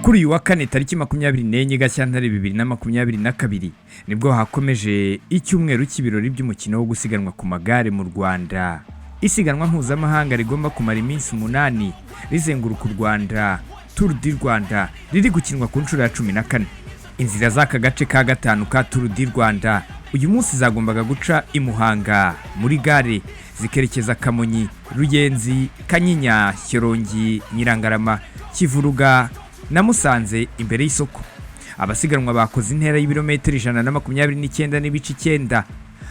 kuri uyu wa kane tariki 24 Gashyantare 2022 nibwo hakomeje icyumweru cy'ibirori by'umukino wo gusiganwa ku magare mu Rwanda. Isiganwa mpuzamahanga rigomba kumara iminsi 8 rizenguruka u Rwanda, Tour du Rwanda riri gukinwa ku nshuro ya 14. Inzira z'aka gace ka Gatanu ka Tour du Rwanda uyu munsi zagombaga guca i Muhanga muri gare zikerekeza Kamonyi, Ruyenzi, Kanyinya, Shyorongi, Nyirangarama, Kivuruga na Musanze imbere y'isoko. Abasiganwa bakoze intera y'ibirometero 129 n'ibice 9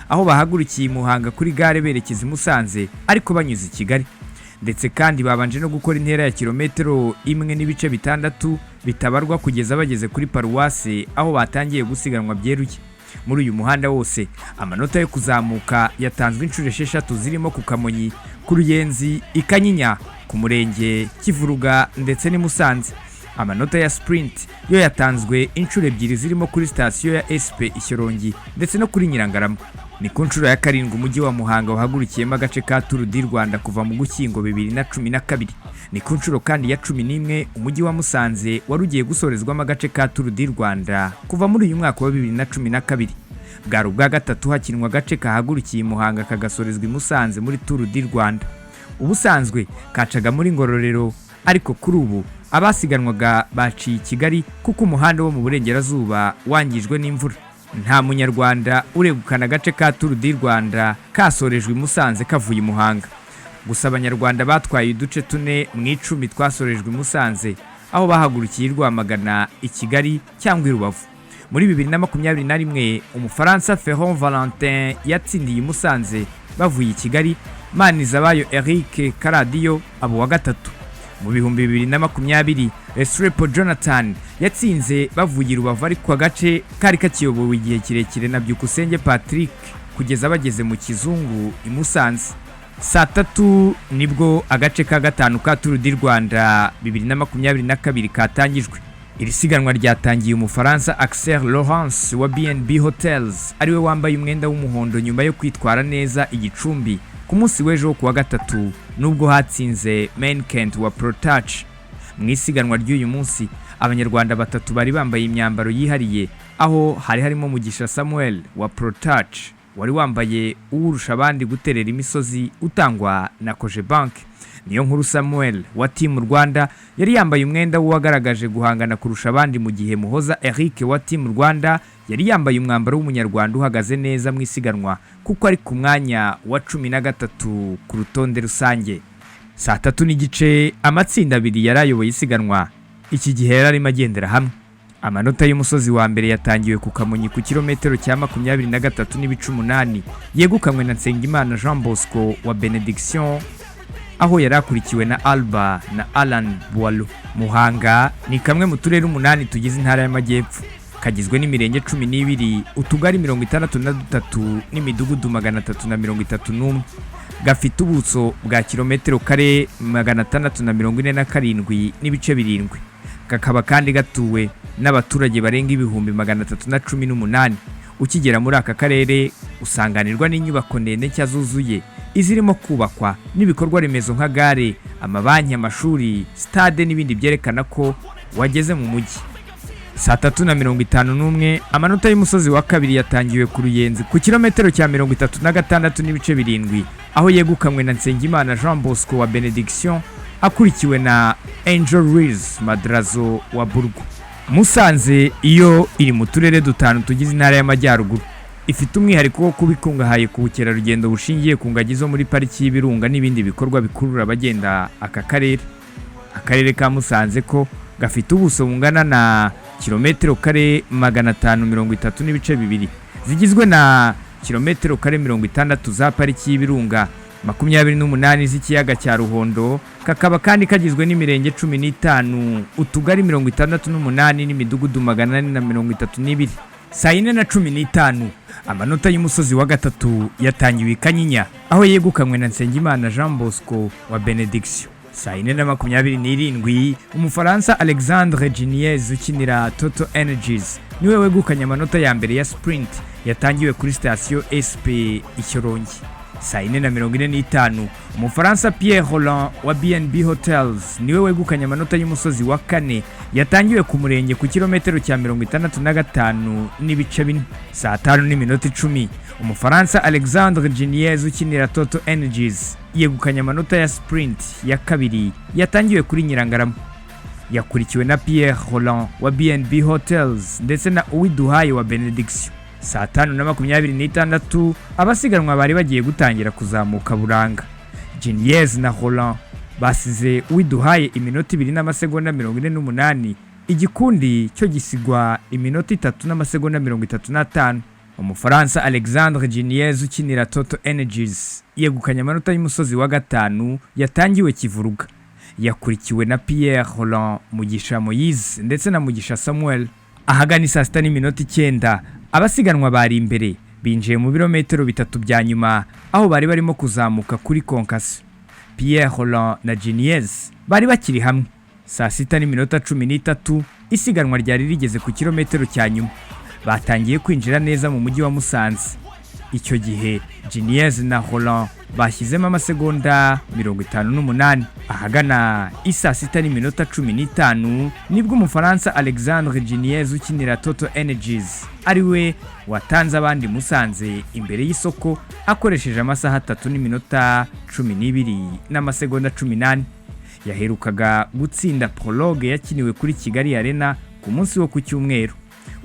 aho bahagurukiye Muhanga kuri gare berekeza Musanze ariko banyuze i Kigali, ndetse kandi babanje no gukora intera ya kilometero 1 n'ibice 6 bitabarwa kugeza bageze kuri paruwase aho batangiye gusiganwa byeruye. Muri uyu muhanda wose amanota yo kuzamuka yatanzwe inshuro 6 zirimo ku Kamonyi, ku Ruyenzi, Ikanyinya, ku Murenge, Kivuruga ndetse ni Musanze. Amanota ya sprint yo yatanzwe inshuro 2 zirimo kuri station ya SP Ishyorongi ndetse no kuri Nyirangarama. Ni ku nshuro ya 7 umujyi wa Muhanga wahagurukiyemo agace ka Tour du Rwanda kuva mu Gushyingo 2012. Ni ku nshuro kandi ya 11 umujyi wa Musanze warugiye gusorezwamo agace ka Tour du Rwanda kuva muri uyu mwaka wa 2012. Bwari ubwa gatatu hakinwa agace kahagurukiye Muhanga kagasorezwa i Musanze muri Tour du Rwanda. Ubusanzwe kacaga muri Ngororero, ariko kuri ubu abasiganwaga baciye Kigali kuko umuhanda wo mu burengerazuba wangijwe n'imvura. Nta munyarwanda uregukana agace ka Tour du Rwanda kasorejwe i Musanze kavuye i Muhanga. Gusa abanyarwanda batwaye uduce 4 mu 10 twasorejwe i Musanze aho bahagurukiye Rwamagana, i Kigali cyangwa i Rubavu. Muri 2021 Umufaransa Valentin yatsindiye i Musanze bavuye i Kigali, Manizabayo Eric Karadiyo abo wa gatatu. Mu bihumbi 2020 Esrepo Jonathan yatsinze bavuye i Rubavu ariko agace kari kakiyobowe igihe kirekire na Byukusenge Patrick kugeza bageze mu Kizungu i Musanze. Saa 3 nibwo agace ka Gatanu ka Tour du Rwanda 2022 katangijwe. Iri siganwa ryatangiye Umufaransa Alexandre wa BNB Hotels ariwe wambaye umwenda w'umuhondo nyuma yo kwitwara neza igicumbi ku munsi w'ejo ku wa gatatu, nubwo hatsinze Kent wa Protouch. Mu isiganwa ry'uyu munsi abanyarwanda batatu bari bambaye imyambaro yihariye, aho harimo Mugisha Samuel wa Protouch wari wambaye uwurusha abandi guterera imisozi utangwa na Cogebank. Niyo nkuru Samuel wa Team Rwanda yari yambaye umwenda w'uwagaragaje guhangana kurusha abandi, mu gihe Muhoza Eric wa Team Rwanda yari yambaye umwambaro w'umunyarwanda uhagaze neza mu isiganwa kuko ari ku mwanya wa 13 ku rutonde rusange. Saa 3 n'igice amatsinda abiri yarayoboye isiganwa, iki gihe yararimo agendera hamwe. Amanota y'umusozi wa mbere yatangiwe ku Kamonyi ku kilometero cya 23 n'ibice 8 yegukanywe na Nsengimana Jean Bosco wa Benediction, aho yarakurikiwe na Alba na Alan Boileau. Muhanga ni kamwe mu turere 8 tugize intara y'Amajyepfo, kagizwe n'imirenge 12, utugari 63 n'imidugudu 331. Gafite ubuso bwa kilometero kare 647 n'ibice 7. Kakaba kandi gatuwe n'abaturage barenga ibihumbi 318. Ukigera muri aka karere usanganirwa n'inyubako ndende cyazuzuye izirimo kubakwa n'ibikorwa remezo nka gare, amabanki, amashuri, stade n'ibindi byerekana ko wageze mu mujyi. Saa 3:51 amanota y'umusozi wa kabiri yatangiwe ku Ruyenzi ku kilometero cya 36 n'ibice 7 aho yegukanywe na Nsengimana Jean Bosco wa Benediction akurikiwe na Angel Ruiz Madrazo wa Burgo. Musanze iyo iri mu turere 5 tugize intara y'Amajyaruguru, ifite umwihariko wo kubikungahaye ku bukerarugendo bushingiye ku ngagi zo muri pariki y'Ibirunga n'ibindi bikorwa bikurura abagenda aka karere. Akarere ka Musanze ko gafite ubuso bungana na kilometero kare 530 n'ibice 2 zigizwe na kilometero kare 60 za pariki y'Ibirunga, 28 z'ikiyaga cya Ruhondo. Kakaba kandi kagizwe n'imirenge 15, utugari 68 n'imidugudu 432. Saa 4:15 amanota y'umusozi wa gatatu yatangiwe i Kanyinya aho yegukanywe na Nsengimana Jean Bosco wa Benediction. Saa 4:27 Umufaransa Alexandre Geniez ukinira TotalEnergies niwe wegukanye amanota ya mbere ya sprint yatangiwe kuri station SP Ishyorongi. saa 4:45 Umufaransa Pierre Roland wa BNB Hotels niwe wegukanye amanota y'umusozi wa kane yatangiwe ku murenge ku kilometero cya 65 n'ibice 4. saa 5:10 Umufaransa Alexandre Geniez ukinira TotalEnergies yegukanye amanota ya sprint ya kabiri yatangiwe kuri Nyirangarama. Yakurikiwe na Pierre Roland wa BNB Hotels ndetse na Uwiduhaye wa Benediction. saa 5:26 abasiganwa bari bagiye gutangira kuzamuka buranga. Geniez na Roland basize Uwiduhaye iminota 2:48, igikundi cyo gisigwa iminota 3:35. Umufaransa Alexandre Geniez ukinira TotalEnergies yegukanye amanota y'umusozi wa Gatanu yatangiwe kivuruga. Yakurikiwe na Pierre Roland, Mugisha Moise ndetse na Mugisha Samuel. Ahagana saa 6:09 abasiganwa bari imbere binjiye mu birometero 3 bya nyuma aho bari barimo kuzamuka kuri konkasi. Pierre Roland na Geniez bari bakiri hamwe. saa 6:13 isiganwa ryari rigeze ku kilometero cya nyuma. Batangiye kwinjira neza mu mujyi wa Musanze. Icyo gihe Geniez na Roland bashyizemo amasegonda 58. Ahagana saa 6:15 nibwo Umufaransa Alexandre Geniez ukinira TotalEnergies ariwe watanze abandi Musanze imbere y'isoko akoresheje amasaha 3:12 n'amasegonda 18. Yaherukaga gutsinda prologue yakiniwe kuri Kigali Arena ku munsi wo ku cyumweru.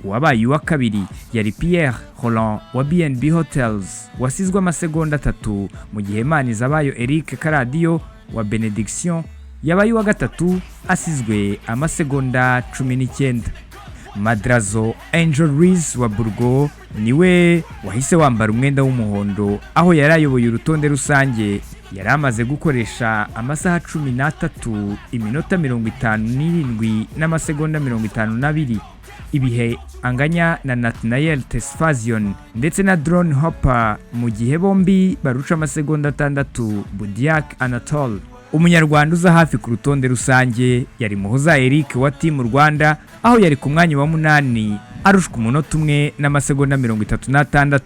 Uwabaye wa kabiri yari Pierre Roland wa BNB Hotels wasizwe amasegonda 3, mu gihe Manizabayo Eric Karadio wa Benediction yabaye wa gatatu asizwe amasegonda 19. Madrazo Angel Rees wa Burgo niwe wahise wambara umwenda w'umuhondo aho yarayoboye urutonde rusange. Yari amaze gukoresha amasaha 13 iminota 57 n'amasegonda 52, ibihe anganya na Nathaniel Tesfazion ndetse na Drone Hopper, mu gihe bombi baruca amasegonda 6 Budiak Anatole. Umunyarwanda uza hafi ku rutonde rusange yari Muhoza Eric wa Team Rwanda aho yari ku mwanya wa 8 arushwa umunota umwe n'amasegonda 36.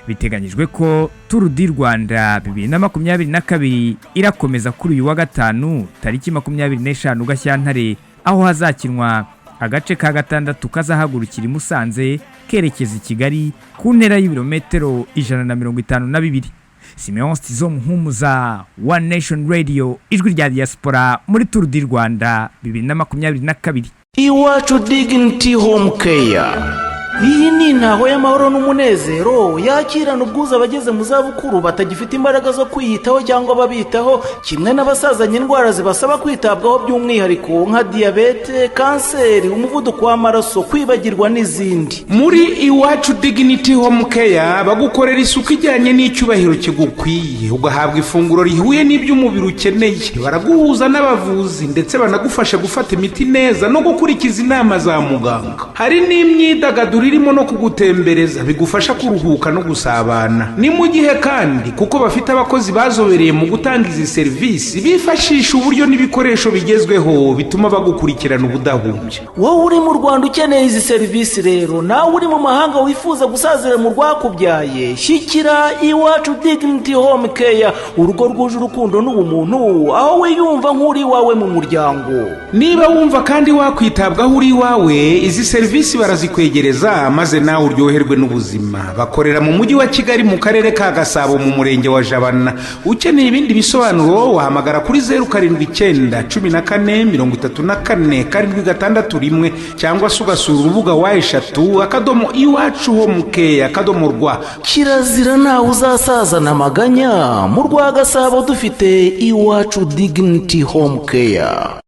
Biteganyijwe ko Tour du Rwanda 2022 irakomeza kuri uyu wa Gatanu tariki 25 Gashyantare aho hazakinwa agace ka gatandatu kazahagurukira Musanze kerekeza i Kigali ku ntera y'ibirometero 152. Simeon Stizo Muhumuza, One Nation Radio, ijwi rya diaspora muri Tour du Rwanda 2022. Iwacu Dignity Home Care. Iyi ni intaho y'amahoro n'umunezero yakirana ubwuzu abageze mu zabukuru batagifite imbaraga zo kwiyitaho cyangwa babitaho, kimwe n'abasazanye indwara zibasaba kwitabwaho by'umwihariko nka diabete, kanseri, umuvuduko w'amaraso, kwibagirwa n'izindi. Muri Iwacu Dignity Home Care bagukorera isuku ijyanye n'icyubahiro kigukwiye, ugahabwa ifunguro rihuye n'iby'umubiri ukeneye. Baraguhuza n'abavuzi ndetse banagufasha gufata imiti neza no gukurikiza inama za muganga. Hari n'imyidagaduro irimo no kugutembereza bigufasha kuruhuka no gusabana. Ni mu gihe kandi kuko bafite abakozi bazobereye mu gutanga izi serivisi bifashisha uburyo n'ibikoresho bigezweho bituma bagukurikirana ubudahumbya. Wowe uri mu Rwanda ukeneye izi serivisi rero, nawe uri mu mahanga wifuza gusazira mu rwakubyaye, shyikira Iwacu Dignity Home Care, urugo rwuje urukundo n'ubumuntu, aho wiyumva nk'uri wawe mu muryango. Niba wumva kandi wakwitabwaho uri wawe, izi serivisi barazikwegereza maze nawe uryoherwe n'ubuzima. Bakorera mu mujyi wa Kigali mu karere ka Gasabo mu murenge wa Jabana. Ukeneye ibindi bisobanuro wahamagara kuri 07 14 34 761 cyangwa se ugasura urubuga wa eshatu @iwachuhomecare.rw. Kirazira nawe uzasazana amaganya. Mu rwa Gasabo dufite Iwacu Dignity Home Care.